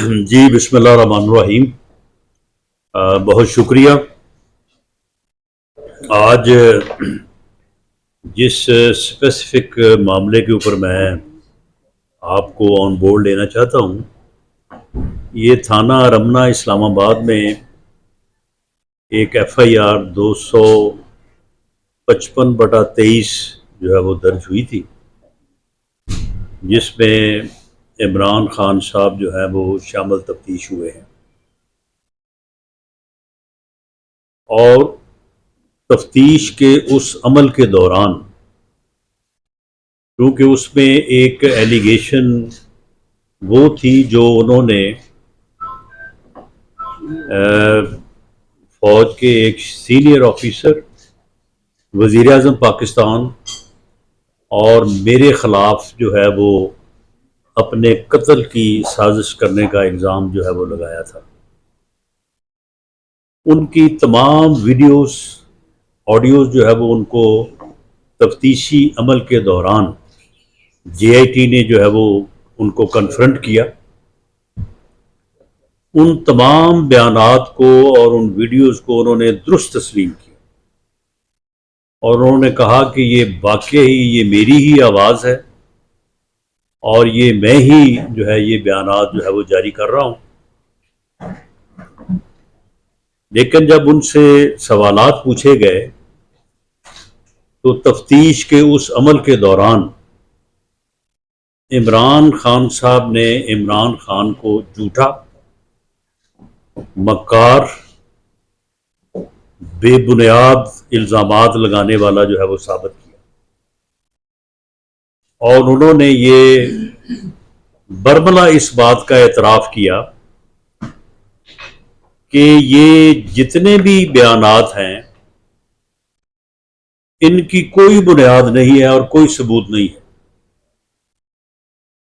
جی بسم اللہ الرحمن الرحیم۔ بہت شکریہ۔ آج جس اسپیسیفک معاملے کے اوپر میں آپ کو آن بورڈ لینا چاہتا ہوں، یہ تھانہ رمنا اسلام آباد میں ایک FIR 255/23 جو ہے وہ درج ہوئی تھی، جس میں عمران خان صاحب جو ہے وہ شامل تفتیش ہوئے ہیں، اور تفتیش کے اس عمل کے دوران کیونکہ اس میں ایک ایلیگیشن وہ تھی جو انہوں نے فوج کے ایک سینئر آفیسر، وزیر اعظم پاکستان اور میرے خلاف جو ہے وہ اپنے قتل کی سازش کرنے کا الزام جو ہے وہ لگایا تھا۔ ان کی تمام ویڈیوز، آڈیوز جو ہے وہ ان کو تفتیشی عمل کے دوران JIT نے جو ہے وہ ان کو کنفرنٹ کیا۔ ان تمام بیانات کو اور ان ویڈیوز کو انہوں نے درست تسلیم کیا، اور انہوں نے کہا کہ یہ واقعی یہ میری ہی آواز ہے اور یہ میں ہی جو ہے یہ بیانات جو ہے وہ جاری کر رہا ہوں۔ لیکن جب ان سے سوالات پوچھے گئے تو تفتیش کے اس عمل کے دوران عمران خان صاحب نے عمران خان کو جھوٹا، مکار، بے بنیاد الزامات لگانے والا جو ہے وہ ثابت کیا، اور انہوں نے یہ برملا اس بات کا اعتراف کیا کہ یہ جتنے بھی بیانات ہیں ان کی کوئی بنیاد نہیں ہے اور کوئی ثبوت نہیں ہے۔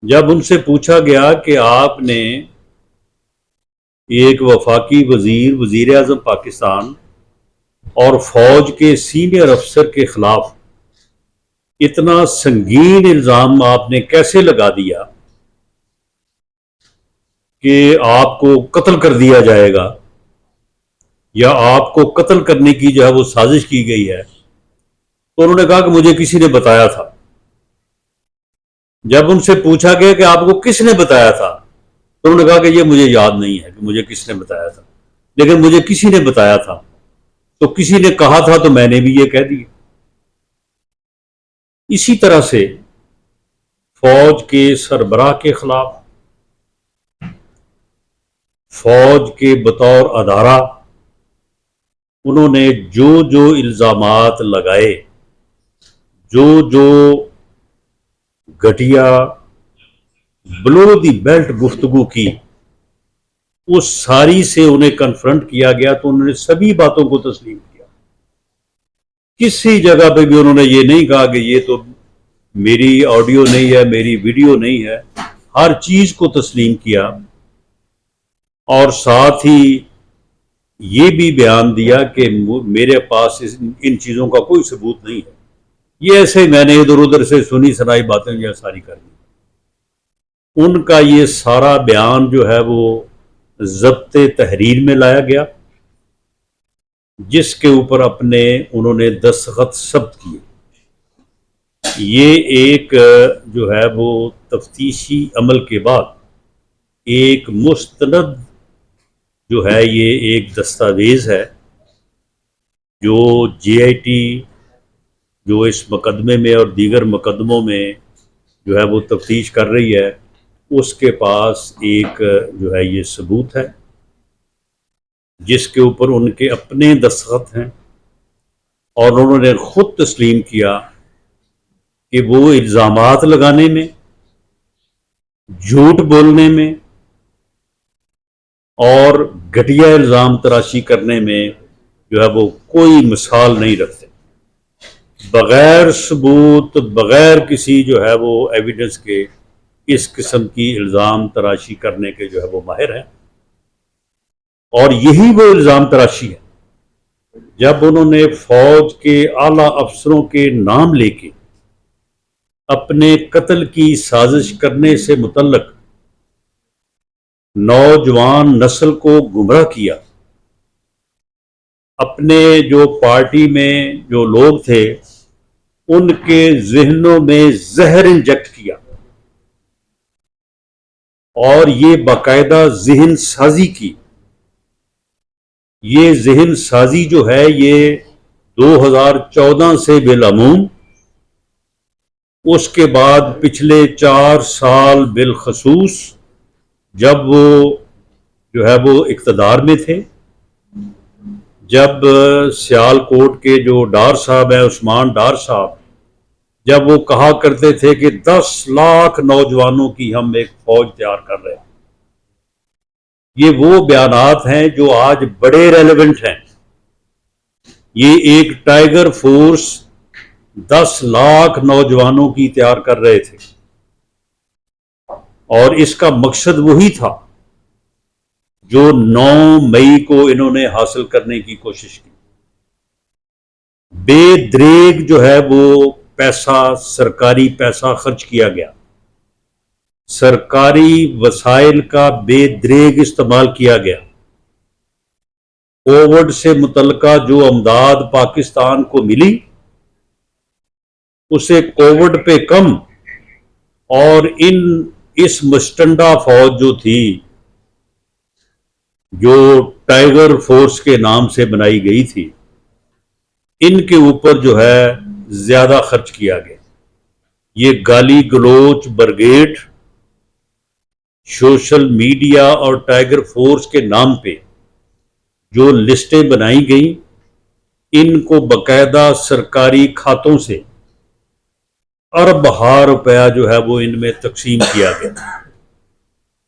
جب ان سے پوچھا گیا کہ آپ نے ایک وفاقی وزیر اعظم پاکستان اور فوج کے سینئر افسر کے خلاف اتنا سنگین الزام آپ نے کیسے لگا دیا کہ آپ کو قتل کر دیا جائے گا یا آپ کو قتل کرنے کی جو ہے وہ سازش کی گئی ہے، تو انہوں نے کہا کہ مجھے کسی نے بتایا تھا۔ جب ان سے پوچھا گیا کہ آپ کو کس نے بتایا تھا، تو انہوں نے کہا کہ یہ مجھے یاد نہیں ہے کہ مجھے کس نے بتایا تھا، لیکن مجھے کسی نے بتایا تھا، تو کسی نے کہا تھا تو میں نے بھی یہ کہہ دیا۔ اسی طرح سے فوج کے سربراہ کے خلاف، فوج کے بطور ادارہ انہوں نے جو جو الزامات لگائے، جو جو گھٹیا بلو دی بیلٹ گفتگو کی، اس ساری سے انہیں کنفرنٹ کیا گیا تو انہوں نے سبھی باتوں کو تسلیم کیا۔ کسی جگہ پہ بھی انہوں نے یہ نہیں کہا کہ یہ تو میری آڈیو نہیں ہے، میری ویڈیو نہیں ہے، ہر چیز کو تسلیم کیا، اور ساتھ ہی یہ بھی بیان دیا کہ میرے پاس ان چیزوں کا کوئی ثبوت نہیں ہے، یہ ایسے میں نے ادھر ادھر سے سنی سنائی باتیں یہ ساری کر دی۔ ان کا یہ سارا بیان جو ہے وہ ضبط تحریر میں لایا گیا، جس کے اوپر انہوں نے دستخط ثبت کیے۔ یہ ایک جو ہے وہ تفتیشی عمل کے بعد ایک مستند جو ہے یہ ایک دستاویز ہے جو JIT جو اس مقدمے میں اور دیگر مقدموں میں جو ہے وہ تفتیش کر رہی ہے، اس کے پاس ایک جو ہے یہ ثبوت ہے جس کے اوپر ان کے اپنے دستخط ہیں، اور انہوں نے خود تسلیم کیا کہ وہ الزامات لگانے میں، جھوٹ بولنے میں اور گھٹیا الزام تراشی کرنے میں جو ہے وہ کوئی مثال نہیں رکھتے، بغیر ثبوت، بغیر کسی جو ہے وہ ایویڈنس کے اس قسم کی الزام تراشی کرنے کے جو ہے وہ ماہر ہیں۔ اور یہی وہ الزام تراشی ہے جب انہوں نے فوج کے اعلیٰ افسروں کے نام لے کے اپنے قتل کی سازش کرنے سے متعلق نوجوان نسل کو گمراہ کیا، اپنے جو پارٹی میں جو لوگ تھے ان کے ذہنوں میں زہر انجیکٹ کیا، اور یہ باقاعدہ ذہن سازی کی۔ یہ ذہن سازی جو ہے یہ 2014 سے بالعموم، اس کے بعد پچھلے 4 سال بالخصوص جب وہ جو ہے وہ اقتدار میں تھے، جب سیال کوٹ کے جو ڈار صاحب ہیں، عثمان ڈار صاحب، جب وہ کہا کرتے تھے کہ 10 لاکھ نوجوانوں کی ہم ایک فوج تیار کر رہے ہیں، یہ وہ بیانات ہیں جو آج بڑے ریلیونٹ ہیں۔ یہ ایک ٹائیگر فورس 10 لاکھ نوجوانوں کی تیار کر رہے تھے، اور اس کا مقصد وہی تھا جو 9 مئی کو انہوں نے حاصل کرنے کی کوشش کی۔ بے دریغ جو ہے وہ پیسہ، سرکاری پیسہ خرچ کیا گیا، سرکاری وسائل کا بے دریغ استعمال کیا گیا۔ کووڈ سے متعلقہ جو امداد پاکستان کو ملی اسے کووڈ پہ کم، اور اس مشٹنڈا فوج جو تھی جو ٹائیگر فورس کے نام سے بنائی گئی تھی، ان کے اوپر جو ہے زیادہ خرچ کیا گیا۔ یہ گالی گلوچ بریگیڈ سوشل میڈیا اور ٹائیگر فورس کے نام پہ جو لسٹیں بنائی گئیں، ان کو باقاعدہ سرکاری کھاتوں سے ارب ہا روپیہ جو ہے وہ ان میں تقسیم کیا گیا،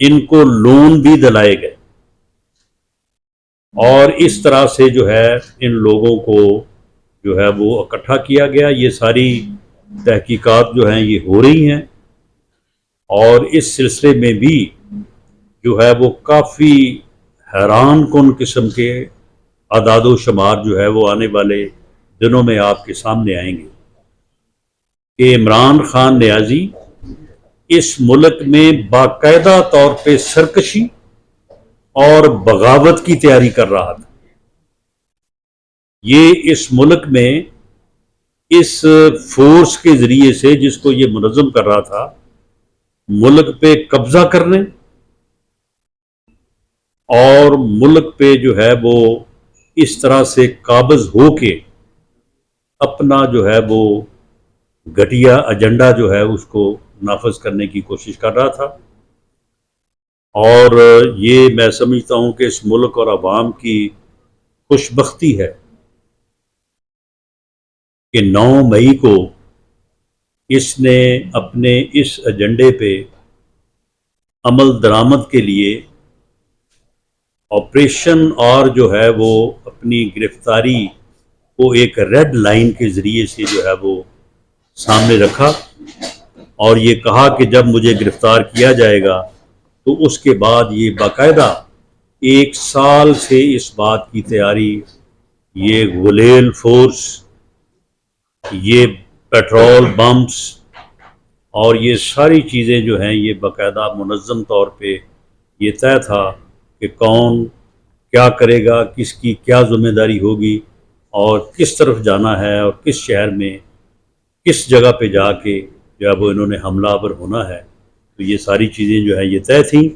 ان کو لون بھی دلائے گئے، اور اس طرح سے جو ہے ان لوگوں کو جو ہے وہ اکٹھا کیا گیا۔ یہ ساری تحقیقات جو ہیں یہ ہو رہی ہیں، اور اس سلسلے میں بھی جو ہے وہ کافی حیران کن قسم کے اعداد و شمار جو ہے وہ آنے والے دنوں میں آپ کے سامنے آئیں گے کہ عمران خان نیازی اس ملک میں باقاعدہ طور پہ سرکشی اور بغاوت کی تیاری کر رہا تھا۔ یہ اس ملک میں اس فورس کے ذریعے سے جس کو یہ منظم کر رہا تھا، ملک پہ قبضہ کرنے اور ملک پہ جو ہے وہ اس طرح سے قابض ہو کے اپنا جو ہے وہ گھٹیا ایجنڈا جو ہے اس کو نافذ کرنے کی کوشش کر رہا تھا۔ اور یہ میں سمجھتا ہوں کہ اس ملک اور عوام کی خوش بختی ہے کہ 9 مئی کو اس نے اپنے اس ایجنڈے پہ عمل درآمد کے لیے آپریشن اور جو ہے وہ اپنی گرفتاری کو ایک ریڈ لائن کے ذریعے سے جو ہے وہ سامنے رکھا، اور یہ کہا کہ جب مجھے گرفتار کیا جائے گا تو اس کے بعد یہ باقاعدہ 1 سال سے اس بات کی تیاری، یہ غلیل فورس، یہ پیٹرول بمپس اور یہ ساری چیزیں جو ہیں یہ باقاعدہ منظم طور پہ یہ طے تھا کہ کون کیا کرے گا، کس کی کیا ذمہ داری ہوگی، اور کس طرف جانا ہے، اور کس شہر میں کس جگہ پہ جا کے جب وہ انہوں نے حملہ آور ہونا ہے۔ تو یہ ساری چیزیں جو ہیں یہ طے تھیں،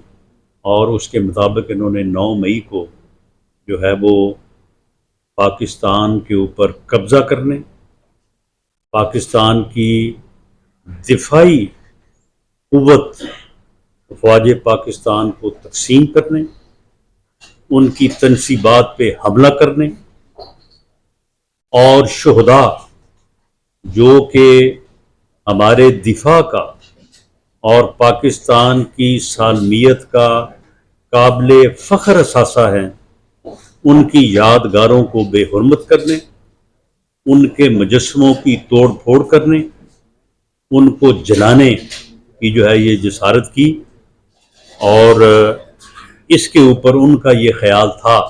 اور اس کے مطابق انہوں نے 9 مئی کو جو ہے وہ پاکستان کے اوپر قبضہ کرنے، پاکستان کی دفاعی قوت افواج پاکستان کو تقسیم کرنے، ان کی تنصیبات پہ حملہ کرنے، اور شہداء جو کہ ہمارے دفاع کا اور پاکستان کی سالمیت کا قابل فخر اثاثہ ہیں، ان کی یادگاروں کو بے حرمت کرنے، ان کے مجسموں کی توڑ پھوڑ کرنے، ان کو جلانے کی جو ہے یہ جسارت کی۔ اور اس کے اوپر ان کا یہ خیال تھا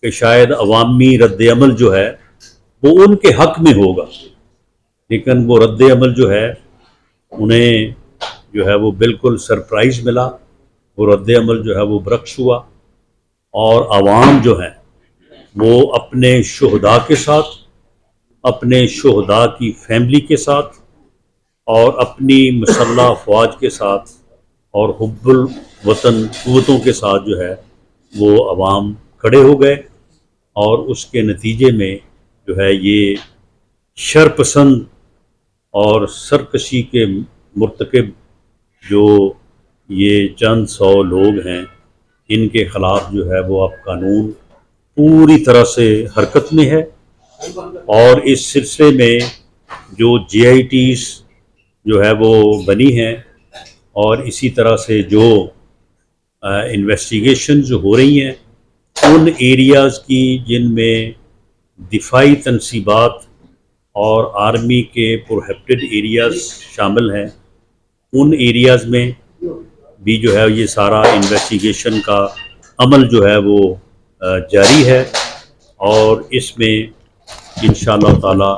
کہ شاید عوامی رد عمل جو ہے وہ ان کے حق میں ہوگا، لیکن وہ رد عمل جو ہے انہیں جو ہے وہ بالکل سرپرائز ملا، وہ رد عمل جو ہے وہ برعکس ہوا، اور عوام جو ہیں وہ اپنے شہداء کے ساتھ، اپنے شہداء کی فیملی کے ساتھ، اور اپنی مسلح افواج کے ساتھ اور حب الوطن قوتوں کے ساتھ جو ہے وہ عوام کھڑے ہو گئے، اور اس کے نتیجے میں جو ہے یہ شرپسند اور سرکشی کے مرتکب جو یہ چند سو لوگ ہیں، ان کے خلاف جو ہے وہ اب قانون پوری طرح سے حرکت میں ہے، اور اس سلسلے میں جو جے آئی ٹیز جو ہے وہ بنی ہیں، اور اسی طرح سے جو انویسٹیگیشن جو ہو رہی ہیں ان ایریاز کی جن میں دفاعی تنصیبات اور آرمی کے پروہیبٹڈ ایریاز شامل ہیں، ان ایریاز میں بھی جو ہے یہ سارا انویسٹیگیشن کا عمل جو ہے وہ جاری ہے، اور اس میں انشاءاللہ تعالی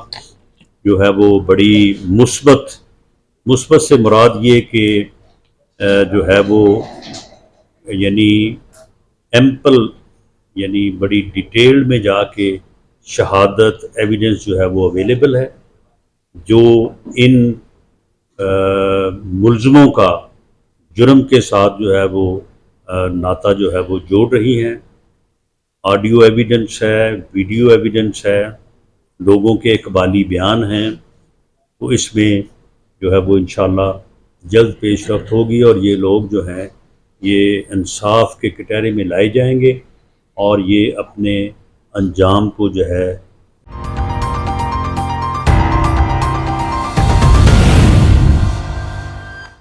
جو ہے وہ بڑی مثبت سے مراد یہ کہ جو ہے وہ یعنی ایمپل یعنی بڑی ڈیٹیل میں جا کے شہادت ایویڈنس جو ہے وہ اویلیبل ہے، جو ان ملزموں کا جرم کے ساتھ جو ہے وہ ناطہ جو ہے وہ جوڑ رہی ہیں۔ آڈیو ایویڈنس ہے، ویڈیو ایویڈنس ہے، لوگوں کے اقبالی بیان ہیں، تو اس میں جو ہے وہ انشاءاللہ جلد پیش رفت ہوگی، اور یہ لوگ جو ہیں یہ انصاف کے کٹہرے میں لائے جائیں گے، اور یہ اپنے انجام کو جو ہے